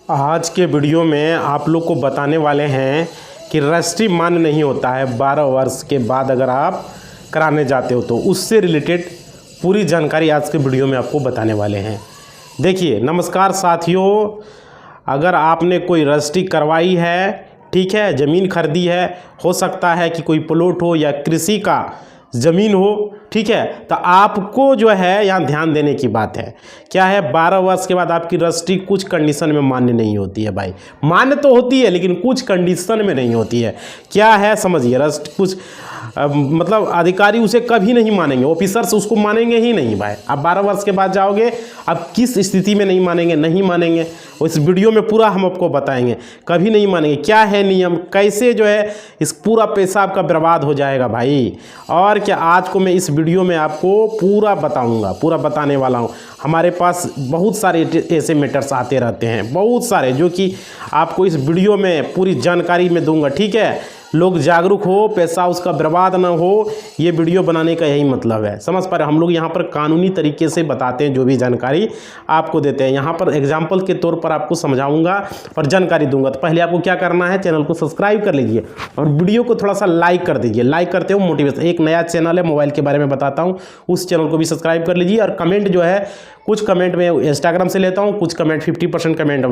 आज के वीडियो में आप लोग को बताने वाले हैं कि रजिस्ट्री मान्य नहीं होता है 12 वर्ष के बाद अगर आप कराने जाते हो तो उससे रिलेटेड पूरी जानकारी आज के वीडियो में आपको बताने वाले हैं। देखिए, नमस्कार साथियों, अगर आपने कोई रजिस्ट्री करवाई है, ठीक है, ज़मीन खरीदी है, हो सकता है कि कोई प्लॉट हो या कृषि का ज़मीन हो, ठीक है, तो आपको जो है यहाँ ध्यान देने की बात है। क्या है, 12 वर्ष के बाद आपकी रजिस्ट्री कुछ कंडीशन में मान्य नहीं होती है भाई। मान्य तो होती है लेकिन कुछ कंडीशन में नहीं होती है। क्या है समझिए, रजिस्ट्री कुछ मतलब अधिकारी उसे कभी नहीं मानेंगे, ऑफिसर्स उसको मानेंगे ही नहीं भाई। आप 12 वर्ष के बाद जाओगे, अब किस स्थिति में नहीं मानेंगे इस वीडियो में पूरा हम आपको बताएंगे। कभी नहीं मानेंगे, क्या है नियम, कैसे जो है इस पूरा पैसा आपका बर्बाद हो जाएगा भाई। और क्या आज को मैं इस वीडियो में आपको पूरा बताऊंगा, पूरा बताने वाला हूं। हमारे पास बहुत सारे ऐसे मैटर्स आते रहते हैं, बहुत सारे, जो कि आपको इस वीडियो में पूरी जानकारी में दूंगा, ठीक है। लोग जागरूक हो, पैसा उसका बर्बाद ना हो, ये वीडियो बनाने का यही मतलब है। समझ पा रहे, हम लोग यहाँ पर कानूनी तरीके से बताते हैं, जो भी जानकारी आपको देते हैं। यहाँ पर एग्जाम्पल के तौर पर आपको समझाऊंगा और जानकारी दूंगा। तो पहले आपको क्या करना है, चैनल को सब्सक्राइब कर लीजिए और वीडियो को थोड़ा सा लाइक कर दीजिए। लाइक करते हो मोटिवेशन, एक नया चैनल है, मोबाइल के बारे में बताता हूँ, उस चैनल को भी सब्सक्राइब कर लीजिए। और कमेंट जो है, कुछ कमेंट मैं इंस्टाग्राम से लेता हूँ, कुछ कमेंट 50% कमेंट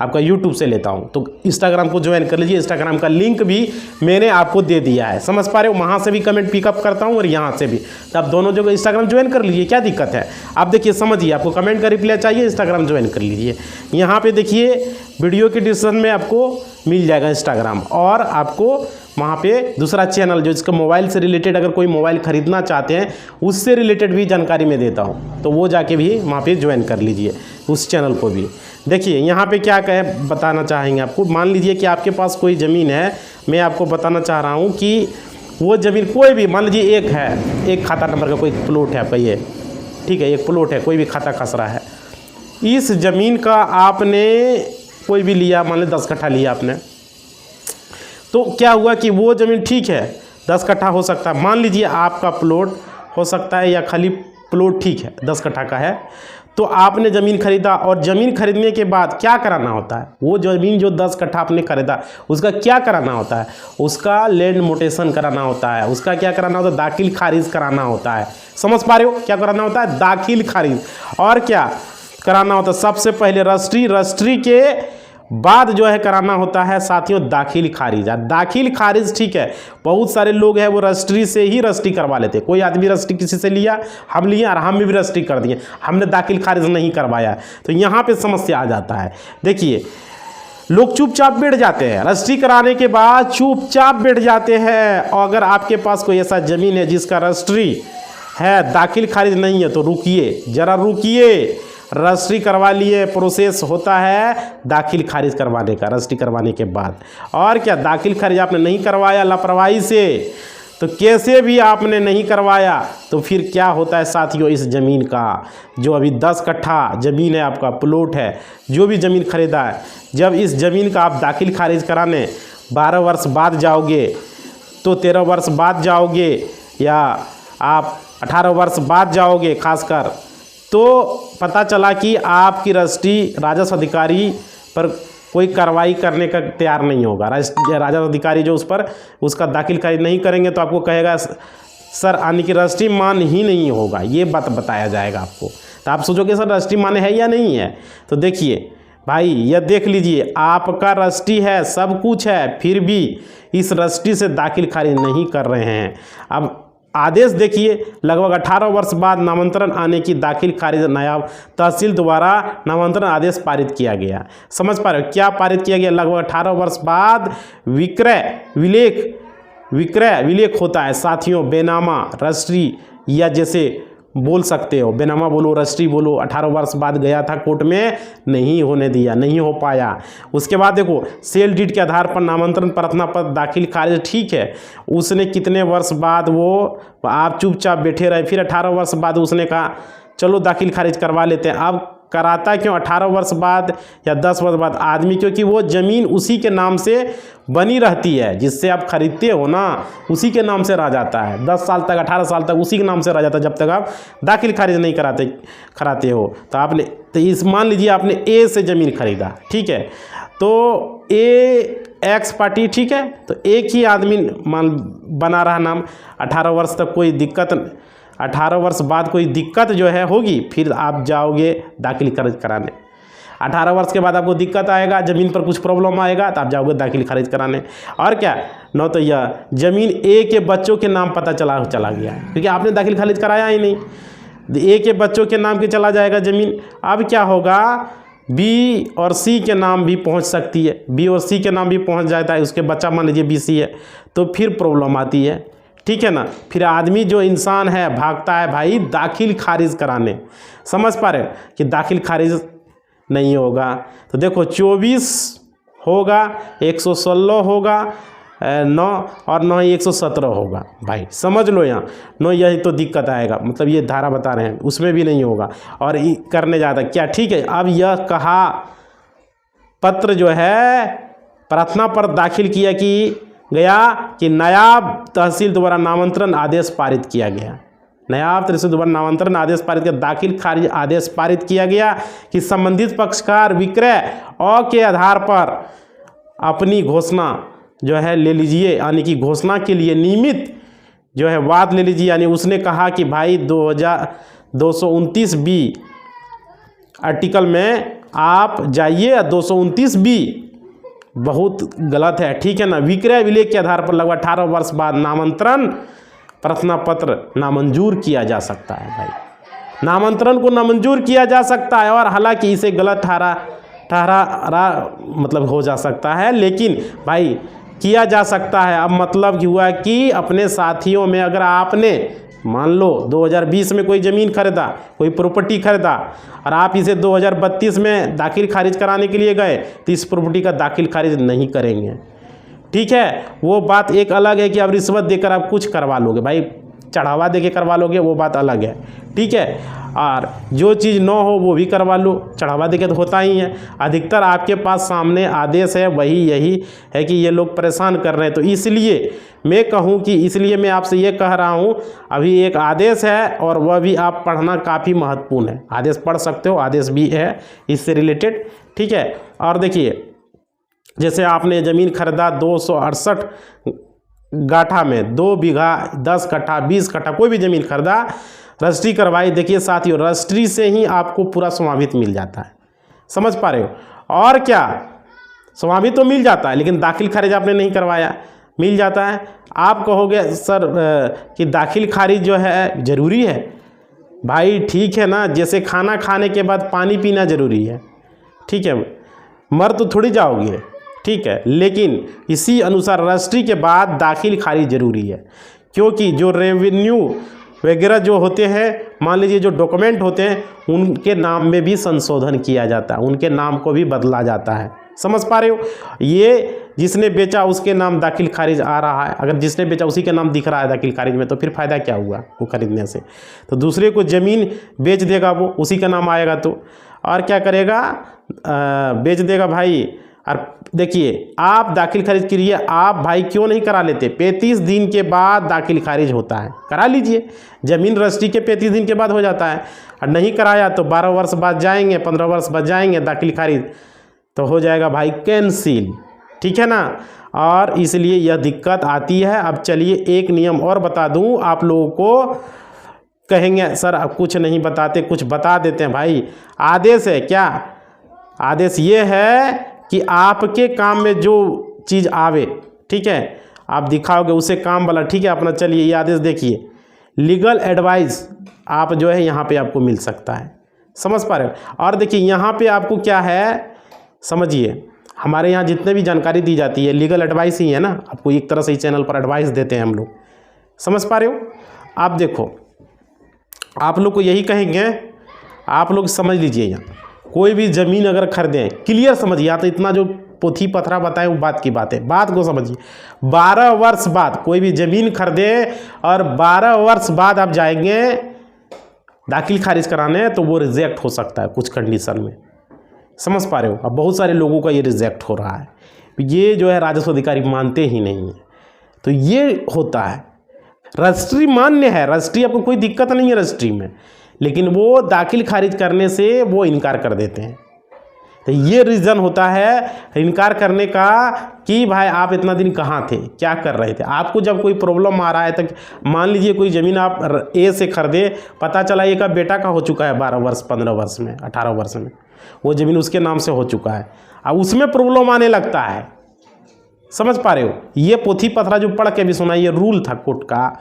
आपका यूट्यूब से लेता हूँ। तो इंस्टाग्राम को ज्वाइन कर लीजिए, इंस्टाग्राम का लिंक भी मैंने आपको दे दिया है। समझ पा रहे हो, वहाँ से भी कमेंट पिकअप करता हूँ और यहाँ से भी। तो आप दोनों जगह इंस्टाग्राम ज्वाइन कर लीजिए, क्या दिक्कत है। आप देखिए, समझिए, आपको कमेंट का रिप्लाई चाहिए, इंस्टाग्राम ज्वाइन कर लीजिए। यहाँ पे देखिए, वीडियो के डिस्क्रिप्शन में आपको मिल जाएगा इंस्टाग्राम, और आपको वहाँ पे दूसरा चैनल जो इसका मोबाइल से रिलेटेड, अगर कोई मोबाइल ख़रीदना चाहते हैं उससे रिलेटेड भी जानकारी मैं देता हूँ, तो वो जाके भी वहाँ पे ज्वाइन कर लीजिए, उस चैनल को भी। देखिए यहाँ पे क्या बताना चाहेंगे आपको। मान लीजिए कि आपके पास कोई ज़मीन है, मैं आपको बताना चाह रहा हूँ कि वो ज़मीन कोई भी, मान लीजिए एक है, एक खाता नंबर का कोई प्लॉट है आपका, ये ठीक है, एक प्लॉट है, कोई भी खाता खसरा है। इस ज़मीन का आपने कोई भी लिया, मान लीजिए 10 कट्ठा लिया आपने, तो क्या हुआ कि वो ज़मीन ठीक है 10 कट्ठा हो सकता है, मान लीजिए आपका प्लॉट हो सकता है, या खाली प्लॉट ठीक है 10 कट्ठा का है। तो आपने ज़मीन खरीदा, और ज़मीन खरीदने के बाद क्या कराना होता है, वो ज़मीन जो 10 कट्ठा आपने खरीदा उसका क्या कराना होता है, उसका लैंड मोटेशन कराना होता है, उसका क्या कराना होता है, दाखिल खारिज कराना होता है। समझ पा रहे हो, क्या कराना होता है, दाखिल खारिज। और क्या कराना होता है, सबसे पहले रजिस्ट्री के बाद जो है कराना होता है साथियों दाखिल खारिज। दाखिल खारिज, ठीक है, बहुत सारे लोग हैं वो रजिस्ट्री से ही रजिस्ट्री करवा लेते। कोई आदमी रजिस्ट्री किसी से लिया, हम लिए और हम भी रजिस्ट्री कर दिए, हमने दाखिल खारिज नहीं करवाया, तो यहाँ पे समस्या आ जाता है। देखिए, लोग चुपचाप बैठ जाते हैं, रजिस्ट्री कराने के बाद चुपचाप बैठ जाते हैं। और अगर आपके पास कोई ऐसा ज़मीन है जिसका रजिस्ट्री है, दाखिल खारिज नहीं है, तो रुकिए, ज़रा रुकिए। रजिस्ट्री करवा लिए, प्रोसेस होता है दाखिल खारिज करवाने का, रजिस्ट्री करवाने के बाद। और क्या, दाखिल खारिज आपने नहीं करवाया लापरवाही से, तो कैसे भी आपने नहीं करवाया, तो फिर क्या होता है साथियों, इस ज़मीन का जो अभी 10 कट्ठा ज़मीन है, आपका प्लॉट है, जो भी ज़मीन खरीदा है, जब इस ज़मीन का आप दाखिल खारिज कराने 12 वर्ष बाद जाओगे, तो 13 वर्ष बाद जाओगे, या आप 18 वर्ष बाद जाओगे खासकर, तो पता चला कि आपकी रजिस्ट्री राजस्व अधिकारी पर कोई कार्रवाई करने का तैयार नहीं होगा। राजस्व अधिकारी जो उस पर उसका दाखिल खारिज नहीं करेंगे, तो आपको कहेगा सर आने की रजिस्ट्री मान्य ही नहीं होगा, ये बात बताया जाएगा आपको। तो आप सोचोगे सर रजिस्ट्री मान्य है या नहीं है। तो देखिए भाई, यह देख लीजिए, आपका रजिस्ट्री है, सब कुछ है, फिर भी इस रजिस्ट्री से दाखिल खारिज नहीं कर रहे हैं। अब आदेश देखिए, लगभग 18 वर्ष बाद नामांतरण आने की दाखिल खारिज नायब तहसील द्वारा नामांतरण आदेश पारित किया गया। समझ पा रहे हो, क्या पारित किया गया, लगभग 18 वर्ष बाद विक्रय विलेख होता है साथियों, बेनामा रजिस्ट्री, या जैसे बोल सकते हो बेनामा बोलो, रजिस्ट्री बोलो। 18 वर्ष बाद गया था कोर्ट में, नहीं होने दिया, नहीं हो पाया। उसके बाद देखो, सेल डीड के आधार पर नामांतरण प्रार्थना पत्र दाखिल खारिज, ठीक है, उसने कितने वर्ष बाद, वो आप चुपचाप बैठे रहे, फिर 18 वर्ष बाद उसने कहा चलो दाखिल खारिज करवा लेते हैं। अब कराता क्यों 18 वर्ष बाद या 10 वर्ष बाद आदमी? क्योंकि वो ज़मीन उसी के नाम से बनी रहती है, जिससे आप खरीदते हो ना, उसी के नाम से रह जाता है 10 साल तक, 18 साल तक उसी के नाम से रह जाता है, जब तक आप दाखिल खारिज नहीं कराते हो। तो आपने इस मान लीजिए आपने ए से ज़मीन खरीदा, ठीक है, तो ए एक्स पार्टी, ठीक है, तो एक ही आदमी मान बना रहा नाम 18 वर्ष तक, कोई दिक्कत 18 वर्ष बाद कोई दिक्कत जो है होगी, फिर आप जाओगे दाखिल खारिज कराने। 18 वर्ष के बाद आपको दिक्कत आएगा, ज़मीन पर कुछ प्रॉब्लम आएगा, तो आप जाओगे दाखिल खारिज कराने। और क्या न, तो यह ज़मीन ए के बच्चों के नाम पता चला गया, क्योंकि आपने दाखिल खारिज कराया ही नहीं, ए के बच्चों के नाम के चला जाएगा ज़मीन। अब क्या होगा, बी और सी के नाम भी पहुंच सकती है, बी और सी के नाम भी पहुंच जाता है, उसके बच्चा मान लीजिए बी सी है, तो फिर प्रॉब्लम आती है, ठीक है ना। फिर आदमी जो इंसान है भागता है भाई दाखिल खारिज कराने, समझ पा रहे हो कि दाखिल खारिज नहीं होगा। तो देखो 24 होगा, 116 होगा, 9 और 9 117 होगा भाई, समझ लो यहाँ 9, यही तो दिक्कत आएगा, मतलब ये धारा बता रहे हैं, उसमें भी नहीं होगा और करने जाता क्या, ठीक है। अब यह कहा पत्र जो है प्रार्थना पर दाखिल किया गया कि नायब तहसील द्वारा नामांतरण आदेश पारित किया गया, नायब तहसील द्वारा नामांतरण आदेश पारित किया, दाखिल खारिज आदेश पारित किया गया कि संबंधित पक्षकार विक्रय अ के आधार पर अपनी घोषणा जो है ले लीजिए, यानी कि घोषणा के लिए नियमित जो है वाद ले लीजिए। यानी उसने कहा कि भाई 229 बी आर्टिकल में आप जाइए, 229 बी बहुत गलत है, ठीक है ना। विक्रय विलेख के आधार पर लगभग 18 वर्ष बाद नामांतरण प्रार्थना पत्र नामंजूर किया जा सकता है भाई, नामांतरण को नामंजूर किया जा सकता है, और हालांकि इसे गलत ठहरा मतलब हो जा सकता है, लेकिन भाई किया जा सकता है। अब मतलब हुआ कि अपने साथियों में अगर आपने मान लो 2020 में कोई ज़मीन खरीदा, कोई प्रॉपर्टी खरीदा, और आप इसे 2032 में दाखिल खारिज कराने के लिए गए, तो इस प्रॉपर्टी का दाखिल खारिज नहीं करेंगे, ठीक है। वो बात एक अलग है कि अब रिश्वत देकर आप कुछ करवा लोगे भाई, चढ़ावा देके करवा लोगे, वो बात अलग है, ठीक है। और जो चीज़ न हो वो भी करवा लो, चढ़ावा देके तो होता ही है। अधिकतर आपके पास सामने आदेश है, वही यही है कि ये लोग परेशान कर रहे हैं। तो इसलिए मैं कहूँ कि इसलिए मैं आपसे ये कह रहा हूँ, अभी एक आदेश है और वह भी आप पढ़ना काफ़ी महत्वपूर्ण है। आदेश पढ़ सकते हो, आदेश भी है इससे रिलेटेड, ठीक है। और देखिए जैसे आपने ज़मीन खरीदा 268 गाठा में 2 बीघा 10 कट्ठा 20 कट्ठा कोई भी ज़मीन खरीदा, रजिस्ट्री करवाई। देखिए साथियों, रजिस्ट्री से ही आपको पूरा स्वामित्व मिल जाता है, समझ पा रहे हो। और क्या स्वामित्व तो मिल जाता है, लेकिन दाखिल खारिज आपने नहीं करवाया, मिल जाता है। आप कहोगे सर कि दाखिल खारिज जो है ज़रूरी है भाई, ठीक है ना। जैसे खाना खाने के बाद पानी पीना ज़रूरी है, ठीक है, मर तो थोड़ी जाओगे, ठीक है, लेकिन इसी अनुसार रजिस्ट्री के बाद दाखिल खारिज ज़रूरी है, क्योंकि जो रेवेन्यू वगैरह जो होते हैं, मान लीजिए जो डॉक्यूमेंट होते हैं, उनके नाम में भी संशोधन किया जाता है, उनके नाम को भी बदला जाता है, समझ पा रहे हो। ये जिसने बेचा उसके नाम दाखिल खारिज आ रहा है, अगर जिसने बेचा उसी के नाम दिख रहा है दाखिल खारिज में, तो फिर फ़ायदा क्या हुआ वो खरीदने से। तो दूसरे को ज़मीन बेच देगा, वो उसी का नाम आएगा, तो और क्या करेगा, बेच देगा भाई। और देखिए आप दाखिल खारिज के लिए आप भाई क्यों नहीं करा लेते, 35 दिन के बाद दाखिल खारिज होता है, करा लीजिए। ज़मीन रजिस्ट्री के 35 दिन के बाद हो जाता है, और नहीं कराया तो 12 वर्ष बाद जाएंगे, 15 वर्ष बाद जाएंगे दाखिल खारिज, तो हो जाएगा भाई कैंसिल, ठीक है ना। और इसलिए यह दिक्कत आती है। अब चलिए एक नियम और बता दूं आप लोगों को, कहेंगे सर आप कुछ नहीं बताते, कुछ बता देते हैं भाई। आदेश है क्या, आदेश ये है कि आपके काम में जो चीज़ आवे, ठीक है, आप दिखाओगे उसे काम वाला, ठीक है अपना। चलिए ये आदेश देखिए, लीगल एडवाइस आप जो है यहाँ पे आपको मिल सकता है, समझ पा रहे हो। और देखिए यहाँ पे आपको क्या है, समझिए हमारे यहाँ जितने भी जानकारी दी जाती है लीगल एडवाइस ही है ना, आपको एक तरह से ही चैनल पर एडवाइस देते हैं हम लोग, समझ पा रहे हो। आप देखो आप लोग को यही कहेंगे, आप लोग समझ लीजिए, यहाँ कोई भी ज़मीन अगर खरीदें, क्लियर समझिए, या तो इतना जो पोथी पथरा बताए वो बात की बात है, बात को समझिए। 12 वर्ष बाद कोई भी ज़मीन खरीदे और 12 वर्ष बाद आप जाएंगे दाखिल खारिज कराने हैं तो वो रिजेक्ट हो सकता है कुछ कंडीशन में, समझ पा रहे हो। अब बहुत सारे लोगों का ये रिजेक्ट हो रहा है, ये जो है राजस्व अधिकारी मानते ही नहीं है, तो ये होता है। रजिस्ट्री मान्य है, रजिस्ट्री आपको कोई दिक्कत नहीं है रजिस्ट्री में, लेकिन वो दाखिल खारिज करने से वो इनकार कर देते हैं। तो ये रीज़न होता है इनकार करने का कि भाई आप इतना दिन कहाँ थे, क्या कर रहे थे। आपको जब कोई प्रॉब्लम आ रहा है तो मान लीजिए कोई ज़मीन आप ए से खरीदे, पता चला एक बेटा का हो चुका है 12 वर्ष 15 वर्ष में 18 वर्ष में, वो ज़मीन उसके नाम से हो चुका है, अब उसमें प्रॉब्लम आने लगता है, समझ पा रहे हो। ये पोथी पथरा जो पढ़ के भी सुना, ये रूल था कोर्ट का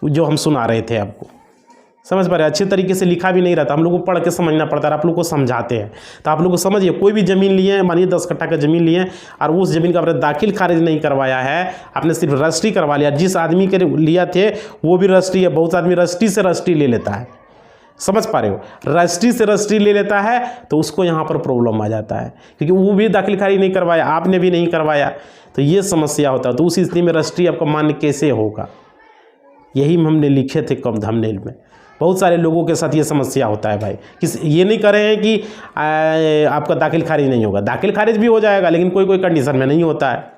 जो हम सुना रहे थे आपको, समझ पा रहे हैं। अच्छे तरीके से लिखा भी नहीं रहता, हम लोग को पढ़ के समझना पड़ता है, आप लोग को समझाते हैं। तो आप लोग को समझिए, कोई भी ज़मीन लिए हैं, मानिए 10 कट्ठा का ज़मीन लिए हैं और उस ज़मीन का आपने दाखिल खारिज नहीं करवाया है, आपने सिर्फ रजिस्ट्री करवा लिया, जिस आदमी के लिया थे वो भी रजिस्ट्री है, बहुत आदमी रजिस्ट्री से रजिस्ट्री ले लेता है, समझ पा रहे हो। रजिस्ट्री से रजिस्ट्री ले लेता है तो उसको यहाँ पर प्रॉब्लम आ जाता है, क्योंकि वो भी दाखिल खारिज नहीं करवाया, आपने भी नहीं करवाया, तो ये समस्या होता है। तो उस स्थिति में रजिस्ट्री आपका मान्य कैसे होगा, यही हमने लिखे थे कम थंबनेल में। बहुत सारे लोगों के साथ ये समस्या होता है भाई, ये नहीं कर रहे हैं कि आपका दाखिल खारिज नहीं होगा, दाखिल खारिज भी हो जाएगा, लेकिन कोई कोई कंडीशन में नहीं होता है,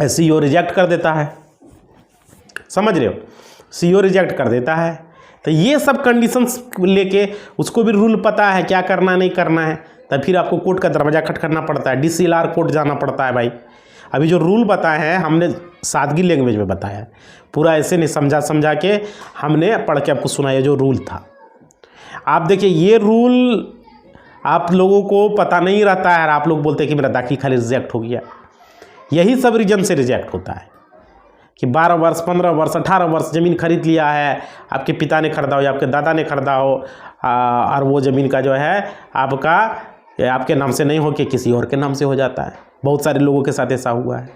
सीओ रिजेक्ट कर देता है, समझ रहे हो, सीओ रिजेक्ट कर देता है। तो ये सब कंडीशंस लेके उसको भी रूल पता है क्या करना नहीं करना है, तब फिर आपको कोर्ट का दरवाज़ा खटखटना पड़ता है, DCLR कोर्ट जाना पड़ता है भाई। अभी जो रूल बताए हैं हमने सादगी लैंग्वेज में बताया है, पूरा ऐसे नहीं समझा के हमने पढ़ के आपको सुनाया जो रूल था। आप देखिए ये रूल आप लोगों को पता नहीं रहता है, आप लोग बोलते हैं कि मेरा दाखिल खारिज रिजेक्ट हो गया, यही सब रीजन से रिजेक्ट होता है कि 12 वर्ष 15 वर्ष 18 वर्ष ज़मीन खरीद लिया है, आपके पिता ने खरीदा हो या आपके दादा ने खरीदा हो, और वो ज़मीन का जो है आपके नाम से नहीं हो के किसी और के नाम से हो जाता है। बहुत सारे लोगों के साथ ऐसा हुआ है,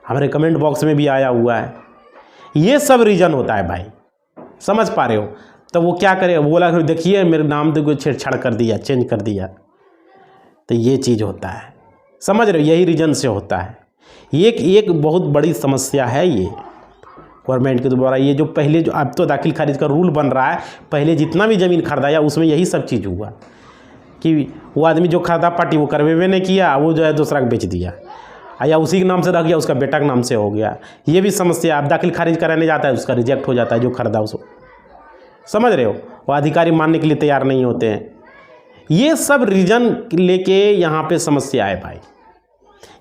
हमारे कमेंट बॉक्स में भी आया हुआ है। ये सब रीज़न होता है भाई, समझ पा रहे हो। तो वो क्या करे, बोला देखिए मेरे नाम देखो छेड़छाड़ कर दिया, चेंज कर दिया, तो ये चीज़ होता है, समझ रहे हो, यही रीज़न से होता है। एक बहुत बड़ी समस्या है ये गवर्नमेंट के द्वारा। ये जो पहले जो अब तो दाखिल खारिज का रूल बन रहा है, पहले जितना भी ज़मीन खरीदाया उसमें यही सब चीज़ हुआ कि वो आदमी जो खरीदा पार्टी वो करवे नहीं किया, वो जो है दूसरा को बेच दिया, या उसी के नाम से रख गया, उसका बेटा के नाम से हो गया। ये भी समस्या, आप दाखिल खारिज कराने जाता है उसका रिजेक्ट हो जाता है जो खरीदा उसको, समझ रहे हो, वो अधिकारी मानने के लिए तैयार नहीं होते हैं। ये सब रीजन लेके यहाँ पे समस्या है भाई।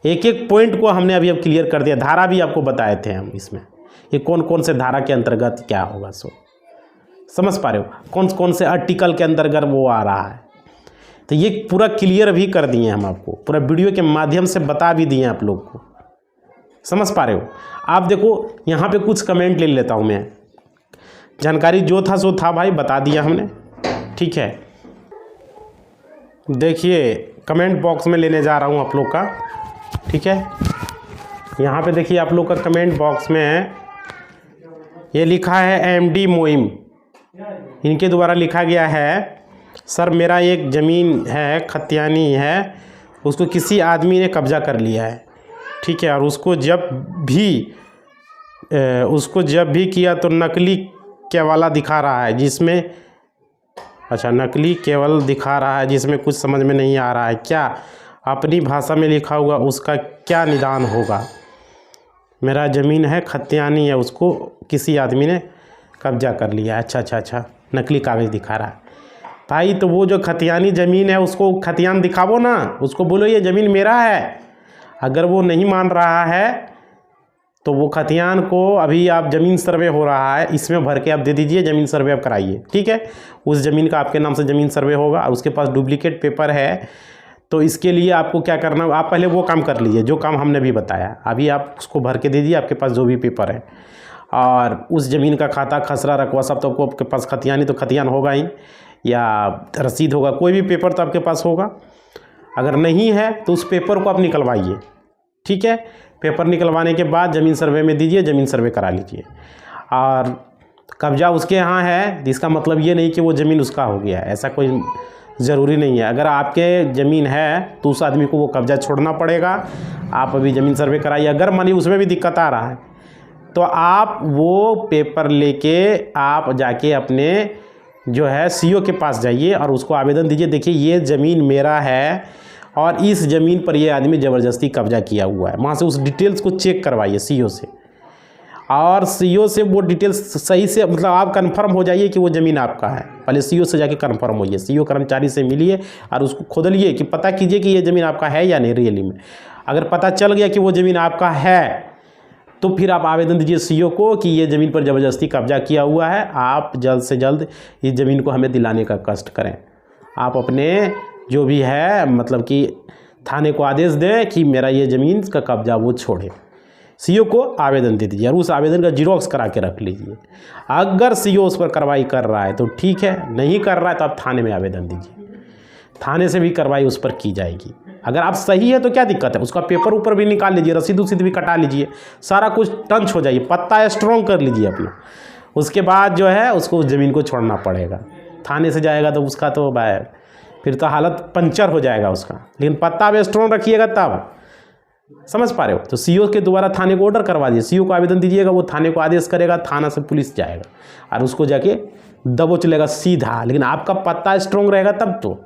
एक एक पॉइंट को हमने अभी अब क्लियर कर दिया, धारा भी आपको बताए थे हम इसमें, ये कौन कौन से धारा के अंतर्गत क्या होगा, सो समझ पा रहे हो, कौन कौन से आर्टिकल के अंतर्गत वो आ रहा है। तो ये पूरा क्लियर भी कर दिए हम आपको, पूरा वीडियो के माध्यम से बता भी दिए आप लोग को, समझ पा रहे हो। आप देखो यहाँ पे कुछ कमेंट ले लेता हूँ मैं, जानकारी जो था सो था भाई, बता दिया हमने, ठीक है। देखिए कमेंट बॉक्स में लेने जा रहा हूँ आप लोग का, ठीक है। यहाँ पे देखिए आप लोग का कमेंट बॉक्स में ये लिखा है MD मोइम, इनके द्वारा लिखा गया है, सर मेरा एक ज़मीन है खतियानी है, उसको किसी आदमी ने कब्जा कर लिया है, ठीक है, और उसको जब भी किया तो नकली केवला दिखा रहा है, जिसमें नकली केवल दिखा रहा है जिसमें कुछ समझ में नहीं आ रहा है, क्या अपनी भाषा में लिखा हुआ उसका क्या निदान होगा। मेरा ज़मीन है खतियानी है, उसको किसी आदमी ने कब्जा कर लिया। अच्छा, नकली कागज़ दिखा रहा है भाई, तो वो जो खतियानी ज़मीन है उसको खतियान दिखावो ना, उसको बोलो ये ज़मीन मेरा है। अगर वो नहीं मान रहा है तो वो खतियान को अभी आप ज़मीन सर्वे हो रहा है, इसमें भर के आप दे दीजिए, ज़मीन सर्वे आप कराइए, ठीक है। उस ज़मीन का आपके नाम से ज़मीन सर्वे होगा और उसके पास डुप्लीकेट पेपर है, तो इसके लिए आपको क्या करना, आप पहले वो काम कर लीजिए जो काम हमने भी बताया। अभी आप उसको भर के दे दीजिए, आपके पास जो भी पेपर है, और उस ज़मीन का खाता खसरा रकबा सब तो आपके पास खतियानी तो खतियान होगा ही, या रसीद होगा, कोई भी पेपर तो आपके पास होगा। अगर नहीं है तो उस पेपर को आप निकलवाइए, ठीक है। पेपर निकलवाने के बाद ज़मीन सर्वे में दीजिए, ज़मीन सर्वे करा लीजिए। और कब्जा उसके यहाँ है, इसका मतलब ये नहीं कि वो ज़मीन उसका हो गया, ऐसा कोई ज़रूरी नहीं है। अगर आपके ज़मीन है तो उस आदमी को वो कब्जा छोड़ना पड़ेगा। आप अभी ज़मीन सर्वे कराइए। अगर मानिए उसमें भी दिक्कत आ रहा है तो आप वो पेपर लेके आप जाके अपने जो है सीओ के पास जाइए और उसको आवेदन दीजिए। देखिए ये ज़मीन मेरा है और इस ज़मीन पर ये आदमी ज़बरदस्ती कब्जा किया हुआ है। वहाँ से उस डिटेल्स को चेक करवाइए सीओ से, और सीओ से वो डिटेल्स सही से मतलब आप कंफर्म हो जाइए कि वो ज़मीन आपका है। पहले सीओ से जाके कंफर्म होइए, सीओ कर्मचारी से मिलिए और उसको खोदलिए कि पता कीजिए कि ये ज़मीन आपका है या नहीं रियली में। अगर पता चल गया कि वो ज़मीन आपका है तो फिर आप आवेदन दीजिए सीओ को कि ये ज़मीन पर ज़बरदस्ती कब्जा किया हुआ है, आप जल्द से जल्द इस ज़मीन को हमें दिलाने का कष्ट करें। आप अपने जो भी है मतलब कि थाने को आदेश दें कि मेरा ये ज़मीन का कब्जा वो छोड़े। सीओ को आवेदन दे दीजिए और उस आवेदन का जीरोक्स करा के रख लीजिए। अगर सीओ उस पर कार्रवाई कर रहा है तो ठीक है, नहीं कर रहा है तो आप थाने में आवेदन दीजिए, थाने से भी कार्रवाई उस पर की जाएगी। अगर आप सही है तो क्या दिक्कत है, उसका पेपर ऊपर भी निकाल लीजिए, रसीद उसीद भी कटा लीजिए, सारा कुछ टंच हो जाइए, पत्ता स्ट्रॉन्ग कर लीजिए अपना। उसके बाद जो है उसको उस ज़मीन को छोड़ना पड़ेगा। थाने से जाएगा तो उसका तो भाई फिर तो हालत पंचर हो जाएगा उसका, लेकिन पत्ता भी स्ट्रॉन्ग रखिएगा तब। समझ पा रहे हो? तो सीओ के द्वारा थाने को ऑर्डर करवा दीजिए, सीओ को आवेदन दीजिएगा, वो थाने को आदेश करेगा, थाना से पुलिस जाएगा और उसको जाके दबोच लेगा सीधा। लेकिन आपका पत्ता स्ट्रॉन्ग रहेगा तब तो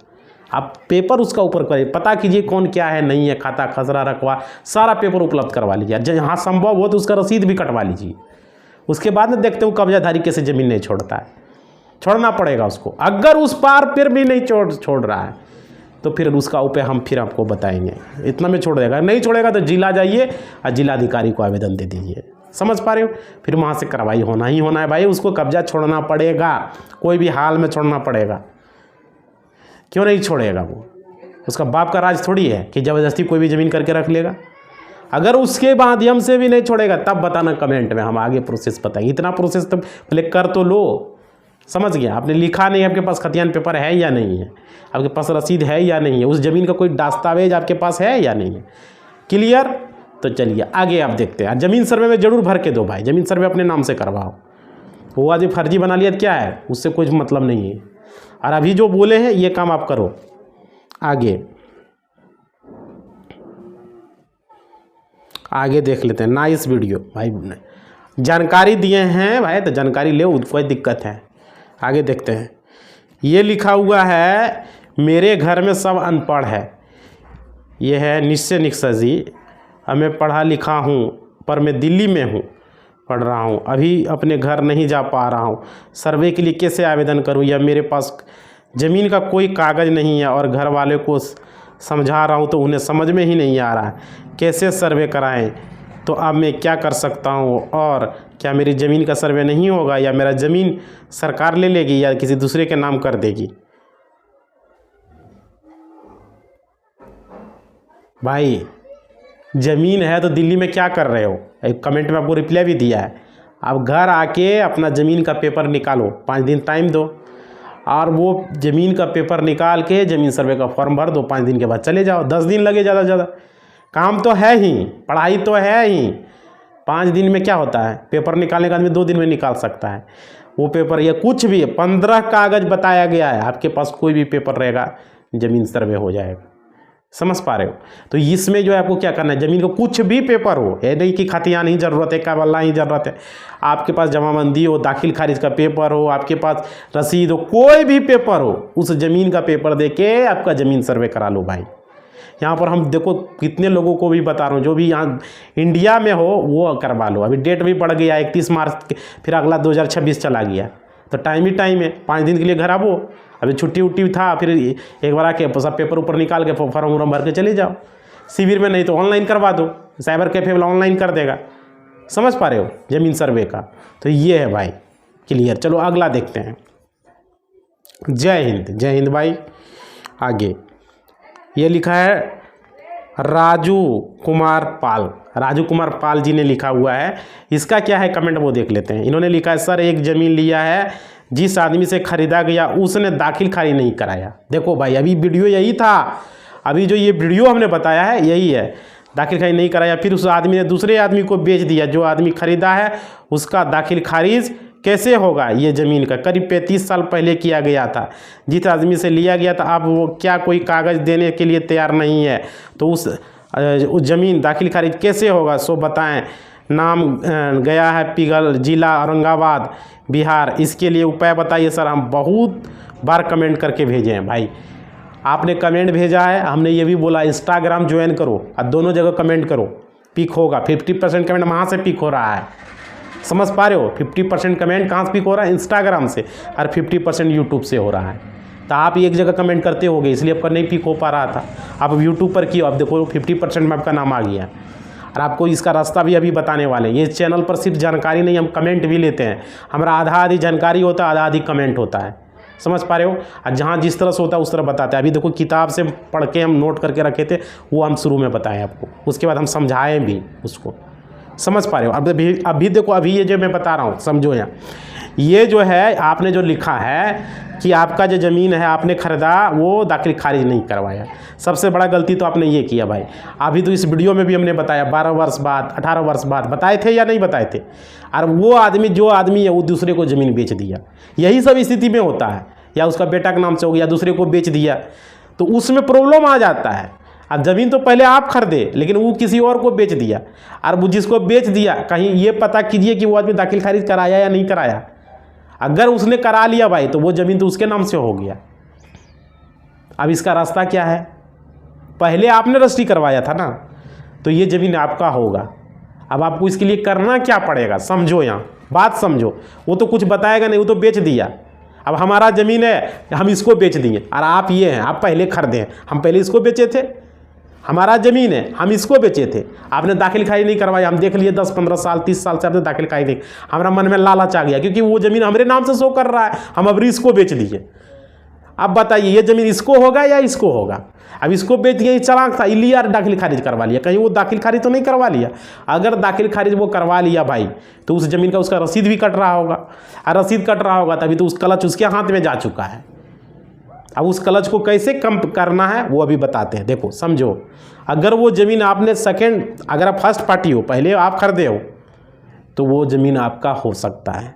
आप पेपर उसका ऊपर करिए, पता कीजिए कौन क्या है नहीं है, खाता खसरा रखवा सारा पेपर उपलब्ध करवा लीजिए। जहाँ संभव हो तो उसका रसीद भी कटवा लीजिए। उसके बाद में देखते हो कब्जाधारी कैसे ज़मीन नहीं छोड़ता है, छोड़ना पड़ेगा उसको। अगर उस पार फिर भी नहीं छोड़ रहा है तो फिर उसका उपाय हम फिर आपको बताएंगे। इतना में छोड़ देगा, नहीं छोड़ेगा तो जिला जाइए और जिलाधिकारी को आवेदन दे दीजिए। समझ पा रहे हो? फिर वहाँ से कार्रवाई होना ही होना है भाई, उसको कब्जा छोड़ना पड़ेगा, कोई भी हाल में छोड़ना पड़ेगा। क्यों नहीं छोड़ेगा? वो उसका बाप का राज थोड़ी है कि ज़बरदस्ती कोई भी ज़मीन करके रख लेगा। अगर उसके माध्यम से भी नहीं छोड़ेगा तब बताना कमेंट में, हम आगे प्रोसेस बताएंगे। इतना प्रोसेस तो पहले कर तो लो। समझ गया? आपने लिखा नहीं, आपके पास खतियान पेपर है या नहीं है, आपके पास रसीद है या नहीं है, उस ज़मीन का कोई दस्तावेज आपके पास है या नहीं है, क्लियर? तो चलिए आगे आप देखते हैं। ज़मीन सर्वे में ज़रूर भर के दो भाई, ज़मीन सर्वे अपने नाम से करवाओ। वो आज फर्जी बना लिया क्या है, उससे कुछ मतलब नहीं है। और अभी जो बोले हैं ये काम आप करो। आगे देख लेते हैं। नाइस वीडियो भाई, जानकारी दिए हैं भाई तो जानकारी ले, कोई दिक्कत है। आगे देखते हैं। ये लिखा हुआ है मेरे घर में सब अनपढ़ है। ये है निश्चय निक्सा जी। मैं पढ़ा लिखा हूँ पर मैं दिल्ली में हूँ, पढ़ रहा हूँ, अभी अपने घर नहीं जा पा रहा हूँ। सर्वे के लिए कैसे आवेदन करूँ, या मेरे पास ज़मीन का कोई कागज़ नहीं है और घर वाले को समझा रहा हूँ तो उन्हें समझ में ही नहीं आ रहा है, कैसे सर्वे कराएं, तो अब मैं क्या कर सकता हूँ? और क्या मेरी ज़मीन का सर्वे नहीं होगा, या मेरा ज़मीन सरकार ले लेगी या किसी दूसरे के नाम कर देगी? भाई ज़मीन है तो दिल्ली में क्या कर रहे हो? एक कमेंट में आपको रिप्लाई भी दिया है। आप घर आके अपना ज़मीन का पेपर निकालो, 5 दिन टाइम दो और वो ज़मीन का पेपर निकाल के ज़मीन सर्वे का फॉर्म भर दो। 5 दिन के बाद चले जाओ, 10 दिन लगे ज़्यादा से ज़्यादा। काम तो है ही, पढ़ाई तो है ही। 5 दिन में क्या होता है, पेपर निकालने का आदमी 2 दिन में निकाल सकता है वो पेपर। या कुछ भी 15 कागज़ बताया गया है, आपके पास कोई भी पेपर रहेगा ज़मीन सर्वे हो जाएगा। समझ पा रहे हो? तो इसमें जो है आपको क्या करना है, ज़मीन का कुछ भी पेपर हो, ये नहीं कि खतियान ही ज़रूरत है, काबल्ला ही ज़रूरत है, आपके पास जमाबंदी हो, दाखिल खारिज का पेपर हो, आपके पास रसीद हो, कोई भी पेपर हो, उस ज़मीन का पेपर दे के आपका ज़मीन सर्वे करा लो भाई। यहाँ पर हम देखो कितने लोगों को भी बता रहा हूँ, जो भी यहाँ इंडिया में हो वो करवा लो। अभी डेट भी बढ़ गया 31 मार्च, फिर अगला 2026 चला गया, तो टाइम ही टाइम है। 5 दिन के लिए घर आवो, अभी छुट्टी उट्टी था, फिर एक बार आके सब पेपर ऊपर निकाल के फॉर्म उर्म भर के चले जाओ। शिविर में नहीं तो ऑनलाइन करवा दो, साइबर कैफे वाला ऑनलाइन कर देगा। समझ पा रहे हो ज़मीन सर्वे का? तो ये है भाई क्लियर। चलो अगला देखते हैं। जय हिंद। जय हिंद भाई। आगे ये लिखा है राजू कुमार पाल। राजू कुमार पाल जी ने लिखा हुआ है। इसका क्या है कमेंट वो देख लेते हैं। इन्होंने लिखा है सर एक ज़मीन लिया है, जिस आदमी से ख़रीदा गया उसने दाखिल खारिज नहीं कराया। देखो भाई अभी वीडियो यही था, अभी जो ये वीडियो हमने बताया है यही है, दाखिल खारिज नहीं कराया। फिर उस आदमी ने दूसरे आदमी को बेच दिया, जो आदमी ख़रीदा है उसका दाखिल खारिज कैसे होगा? ये ज़मीन का करीब 35 साल पहले किया गया था, जिस आदमी से लिया गया था अब वो क्या कोई कागज़ देने के लिए तैयार नहीं है, तो उस ज़मीन दाखिल खारिज कैसे होगा सो बताएं। नाम गया है पिघल, जिला औरंगाबाद, बिहार, इसके लिए उपाय बताइए सर। हम बहुत बार कमेंट करके भेजे हैं भाई, आपने कमेंट भेजा है, हमने ये भी बोला इंस्टाग्राम ज्वाइन करो और दोनों जगह कमेंट करो, पिक होगा। 50% कमेंट वहाँ से पिक हो रहा है, समझ पा रहे हो। 50% कमेंट कहाँ से पिक हो रहा है? इंस्टाग्राम से, और 50% यूट्यूब से हो रहा है। तो आप एक जगह कमेंट करते होगे, इसलिए आपका नहीं पिक हो पा रहा था। आप यूट्यूब पर किया, अब देखो 50% में आपका नाम आ गया। और आपको इसका रास्ता भी अभी बताने वाले हैं। ये चैनल पर सिर्फ जानकारी नहीं, हम कमेंट भी लेते हैं। हमारा आधा आधी जानकारी होता है, आधा आधी कमेंट होता है, समझ पा रहे हो। और जहाँ जिस तरह से होता है उस तरह बताते हैं। अभी देखो किताब से पढ़ के हम नोट करके रखे थे, वो हम शुरू में बताएं आपको, उसके बाद हम समझाएं भी उसको, समझ पा रहे हो। अभी देखो, अभी ये जो मैं बता रहा हूँ समझो। यहाँ ये जो है आपने जो लिखा है कि आपका जो ज़मीन है आपने ख़रीदा, वो दाखिल खारिज नहीं करवाया। सबसे बड़ा गलती तो आपने ये किया भाई। अभी तो इस वीडियो में भी हमने बताया 12 वर्ष बाद, 18 वर्ष बाद बताए थे या नहीं बताए थे। और वो आदमी जो आदमी है वो दूसरे को ज़मीन बेच दिया। यही सब स्थिति में होता है, या उसका बेटा के नाम से हो गया, दूसरे को बेच दिया, तो उसमें प्रॉब्लम आ जाता है। अब ज़मीन तो पहले आप खरीदे, लेकिन वो किसी और को बेच दिया। और वो जिसको बेच दिया, कहीं ये पता कीजिए कि वो आदमी दाखिल खारिज कराया या नहीं कराया। अगर उसने करा लिया भाई, तो वो ज़मीन तो उसके नाम से हो गया। अब इसका रास्ता क्या है? पहले आपने रजिस्ट्री करवाया था ना, तो ये ज़मीन आपका होगा। अब आपको इसके लिए करना क्या पड़ेगा, समझो, यहाँ बात समझो। वो तो कुछ बताएगा नहीं, वो तो बेच दिया। अब हमारा ज़मीन है, हम इसको बेच दिए, और आप ये हैं, आप पहले खरीदे हैं, हम पहले इसको बेचे थे। हमारा ज़मीन है, हम इसको बेचे थे, आपने दाखिल खारिज नहीं करवाया। हम देख लिए 10, 15 साल, 30 साल से आपने दाखिल खारिज नहीं। हमारा मन में लालच आ गया, क्योंकि वो ज़मीन हमारे नाम से शो कर रहा है, हम अब इसको बेच दिए। अब बताइए ये ज़मीन इसको होगा या इसको होगा? अब इसको बेच दिया, चालाक था, लिया दाखिल खारिज करवा लिया। कहीं वो दाखिल खारिज तो नहीं करवा लिया? अगर दाखिल खारिज वो करवा लिया भाई, तो उस ज़मीन का उसका रसीद भी कट रहा होगा, और रसीद कट रहा होगा तभी तो उस क्लच उसके हाथ में जा चुका है। अब उस क्लच को कैसे कम करना है वो अभी बताते हैं। देखो समझो, अगर वो ज़मीन आपने सेकंड, अगर आप फर्स्ट पार्टी हो, पहले आप खरीदे हो, तो वो ज़मीन आपका हो सकता है।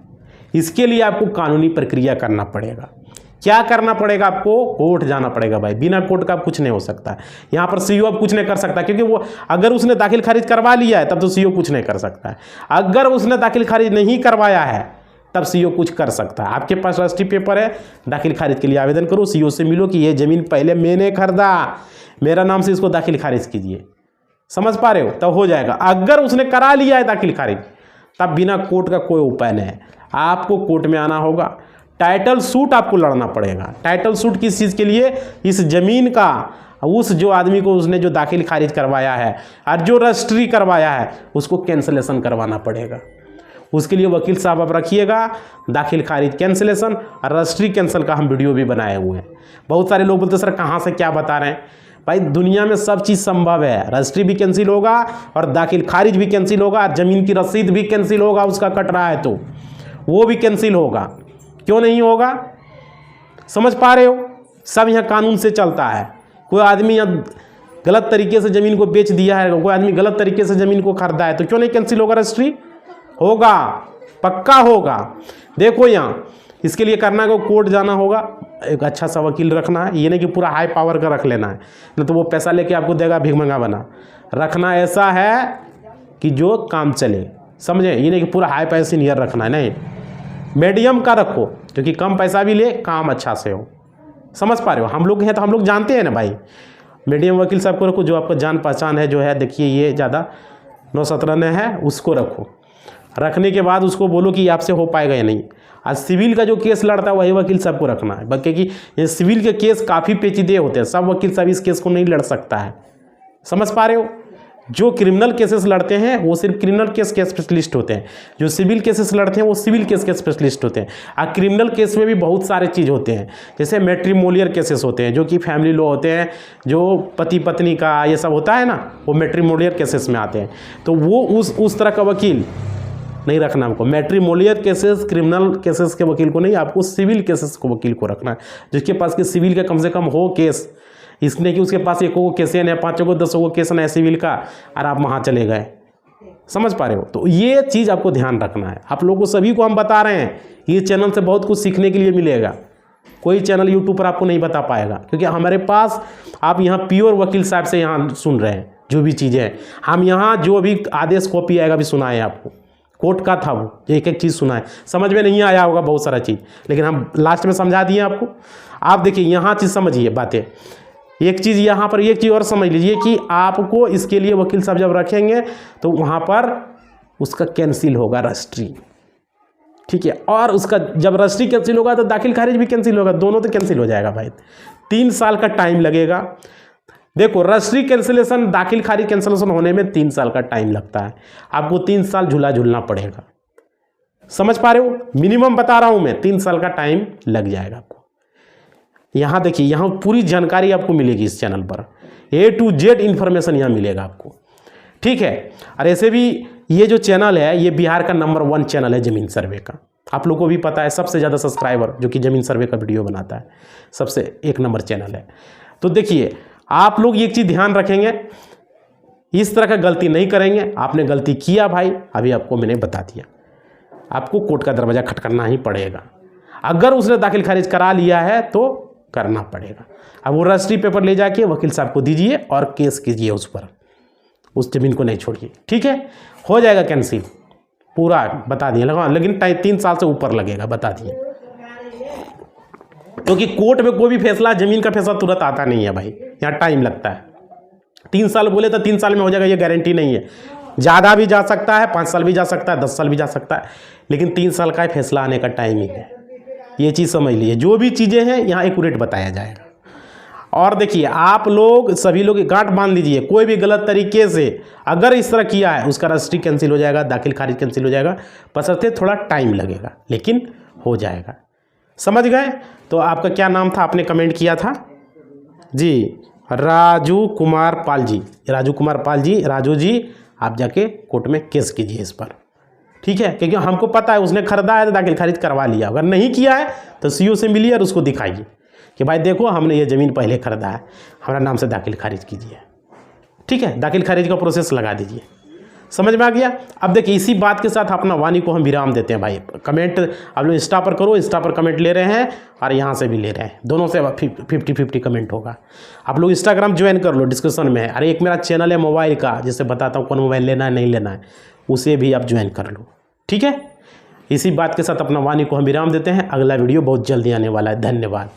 इसके लिए आपको कानूनी प्रक्रिया करना पड़ेगा। क्या करना पड़ेगा? आपको कोर्ट जाना पड़ेगा भाई। बिना कोर्ट का कुछ नहीं हो सकता है। यहाँ पर सीओ अब कुछ नहीं कर सकता, क्योंकि वो अगर उसने दाखिल खारिज करवा लिया है तब तो सीओ कुछ नहीं कर सकता है। अगर उसने दाखिल खारिज नहीं करवाया है तब सीओ कुछ कर सकता है। आपके पास रजिस्ट्री पेपर है, दाखिल खारिज के लिए आवेदन करो, सीओ से मिलो कि ये ज़मीन पहले मैंने खरीदा, मेरा नाम से इसको दाखिल खारिज कीजिए। समझ पा रहे हो? तब हो जाएगा। अगर उसने करा लिया है दाखिल खारिज, तब बिना कोर्ट का कोई उपाय नहीं है, आपको कोर्ट में आना होगा। टाइटल सूट आपको लड़ना पड़ेगा। टाइटल सूट किस चीज़ के लिए? इस ज़मीन का उस जो आदमी को उसने जो दाखिल खारिज करवाया है और जो रजिस्ट्री करवाया है उसको कैंसलेशन करवाना पड़ेगा। उसके लिए वकील साहब आप रखिएगा। दाखिल खारिज कैंसलेशन और रजिस्ट्री कैंसिल का हम वीडियो भी बनाए हुए हैं। बहुत सारे लोग बोलते सर कहाँ से क्या बता रहे हैं? भाई दुनिया में सब चीज़ संभव है। रजिस्ट्री भी कैंसिल होगा और दाखिल खारिज भी कैंसिल होगा और ज़मीन की रसीद भी कैंसिल होगा। उसका कट रहा है तो वो भी कैंसिल होगा। क्यों नहीं होगा? समझ पा रहे हो? सब यहाँ कानून से चलता है। कोई आदमी यहाँ गलत तरीके से ज़मीन को बेच दिया है, कोई आदमी गलत तरीके से ज़मीन को खरीदा है, तो क्यों नहीं कैंसिल होगा? रजिस्ट्री होगा, पक्का होगा। देखो यहाँ इसके लिए करना है को कोर्ट जाना होगा, एक अच्छा सा वकील रखना है। ये नहीं कि पूरा हाई पावर का रख लेना है, नहीं तो वो पैसा लेके आपको देगा भिखमंगा बना। रखना ऐसा है कि जो काम चले, समझे? ये नहीं कि पूरा हाई पैसा सीनियर रखना है, नहीं, मीडियम का रखो, क्योंकि कम पैसा भी ले, काम अच्छा से हो। समझ पा रहे हो? हम लोग हैं तो हम लोग जानते हैं ना भाई। मीडियम वकील साहब को रखो, जो आपका जान पहचान है, जो है देखिए ये ज़्यादा 9-17 है, उसको रखो। रखने के बाद उसको बोलो कि आपसे हो पाएगा या नहीं। आज सिविल का जो केस लड़ता है वही वकील साहब को रखना है, क्योंकि ये सिविल के केस काफ़ी पेचीदे होते हैं। सब वकील साहब इस केस को नहीं लड़ सकता है। समझ पा रहे हो? जो क्रिमिनल केसेस लड़ते हैं वो सिर्फ क्रिमिनल केस के स्पेशलिस्ट होते हैं, जो सिविल केसेस लड़ते हैं वो सिविल केस के स्पेशलिस्ट होते हैं। और क्रिमिनल केस में भी बहुत सारे चीज़ होते हैं, जैसे मैट्रिमोनियल केसेस होते हैं, जो कि फैमिली लॉ होते हैं, जो पति पत्नी का ये सब होता है ना, वो मैट्रिमोनियल केसेस में आते हैं। तो वो उस तरह का वकील नहीं रखना हमको। मैट्रिमोनियल केसेस, क्रिमिनल केसेस के वकील को नहीं, आपको सिविल केसेस को वकील को रखना है, जिसके पास कि सिविल का कम से कम हो केस। इसने कि उसके पास 1 केस है, 5 10 केस है सिविल का, और आप वहाँ चले गए। समझ पा रहे हो? तो ये चीज़ आपको ध्यान रखना है। आप लोगों को सभी को हम बता रहे हैं, ये चैनल से बहुत कुछ सीखने के लिए मिलेगा। कोई चैनल यूट्यूब पर आपको नहीं बता पाएगा, क्योंकि हमारे पास आप यहाँ प्योर वकील साहब से यहाँ सुन रहे हैं, जो भी चीज़ें हैं। हम यहाँ जो भी आदेश कॉपी आएगा भी सुनाए आपको, कोर्ट का था वो, एक एक चीज़ सुनाए, समझ में नहीं आया होगा बहुत सारा चीज़, लेकिन हम लास्ट में समझा दिए आपको। आप देखिए यहाँ चीज़ समझिए बातें, एक चीज़ यहाँ पर एक चीज़ और समझ लीजिए कि आपको इसके लिए वकील साहब जब रखेंगे तो वहाँ पर उसका कैंसिल होगा रजिस्ट्री, ठीक है, और उसका जब रजिस्ट्री कैंसिल होगा तो दाखिल खारिज भी कैंसिल होगा, दोनों तो कैंसिल हो जाएगा भाई। 3 साल का टाइम लगेगा। देखो रजिस्ट्री कैंसिलेशन, दाखिल खारिज कैंसिलेशन होने में 3 साल का टाइम लगता है, आपको 3 साल झूला झूलना पड़ेगा। समझ पा रहे हो, मिनिमम बता रहा हूं मैं, 3 साल का टाइम लग जाएगा आपको। यहाँ देखिए, यहाँ पूरी जानकारी आपको मिलेगी इस चैनल पर, A to Z इंफॉर्मेशन यहाँ मिलेगा आपको, ठीक है। और ऐसे भी ये जो चैनल है ये बिहार का नंबर 1 चैनल है ज़मीन सर्वे का, आप लोगों को भी पता है, सबसे ज़्यादा सब्सक्राइबर जो कि ज़मीन सर्वे का वीडियो बनाता है, सबसे 1 नंबर चैनल है। तो देखिए आप लोग एक चीज़ ध्यान रखेंगे, इस तरह का गलती नहीं करेंगे। आपने गलती किया भाई, अभी आपको मैंने बता दिया, आपको कोर्ट का दरवाज़ा खटखटाना ही पड़ेगा। अगर उसने दाखिल खारिज करा लिया है तो करना पड़ेगा। अब वो रजिस्ट्री पेपर ले जाके वकील साहब को दीजिए और केस कीजिए उस पर, उस जमीन को नहीं छोड़िए, ठीक है, हो जाएगा कैंसिल पूरा, बता दिए लगा, लेकिन 3 साल से ऊपर लगेगा, बता दिए, क्योंकि कोर्ट में कोई भी फैसला, जमीन का फैसला तुरंत आता नहीं है भाई, यहाँ टाइम लगता है। 3 साल बोले तो 3 साल में हो जाएगा ये गारंटी नहीं है, ज़्यादा भी जा सकता है, 5 साल भी जा सकता है, 10 साल भी जा सकता है, लेकिन 3 साल का फैसला आने का टाइम ही है। ये चीज़ समझ लीजिए, जो भी चीज़ें हैं यहाँ एक्यूरेट बताया जाएगा। और देखिए आप लोग सभी लोग गांठ बांध लीजिए, कोई भी गलत तरीके से अगर इस तरह किया है उसका रजिस्ट्री कैंसिल हो जाएगा, दाखिल खारिज कैंसिल हो जाएगा, बशर्ते थोड़ा टाइम लगेगा, लेकिन हो जाएगा। समझ गए? तो आपका क्या नाम था, आपने कमेंट किया था जी, राजू कुमार पाल जी, राजू कुमार पाल जी, राजू जी आप जाके कोर्ट में केस कीजिए इस पर, ठीक है, क्योंकि हमको पता है उसने खरीदा है तो दाखिल खारिज करवा लिया, अगर नहीं किया है तो सीओ से मिलिए और उसको दिखाइए कि भाई देखो हमने ये ज़मीन पहले खरीदा है, हमारा नाम से दाखिल खारिज कीजिए, ठीक है, दाखिल खारिज का प्रोसेस लगा दीजिए। समझ में आ गया? अब देखिए इसी बात के साथ अपना वाणी को हम विराम देते हैं भाई। कमेंट आप लोग इंस्टा पर करो, इंस्टा पर कमेंट ले रहे हैं और यहाँ से भी ले रहे हैं, दोनों से 50-50 कमेंट होगा। आप लोग इंस्टाग्राम ज्वाइन कर लो, डिस्क्रिप्शन में है। अरे एक मेरा चैनल है मोबाइल का, जिससे बताता हूँ कौन मोबाइल लेना है नहीं लेना है, उसे भी आप ज्वाइन कर लो, ठीक है। इसी बात के साथ अपना वाणी को हम विराम देते हैं, अगला वीडियो बहुत जल्दी आने वाला है। धन्यवाद।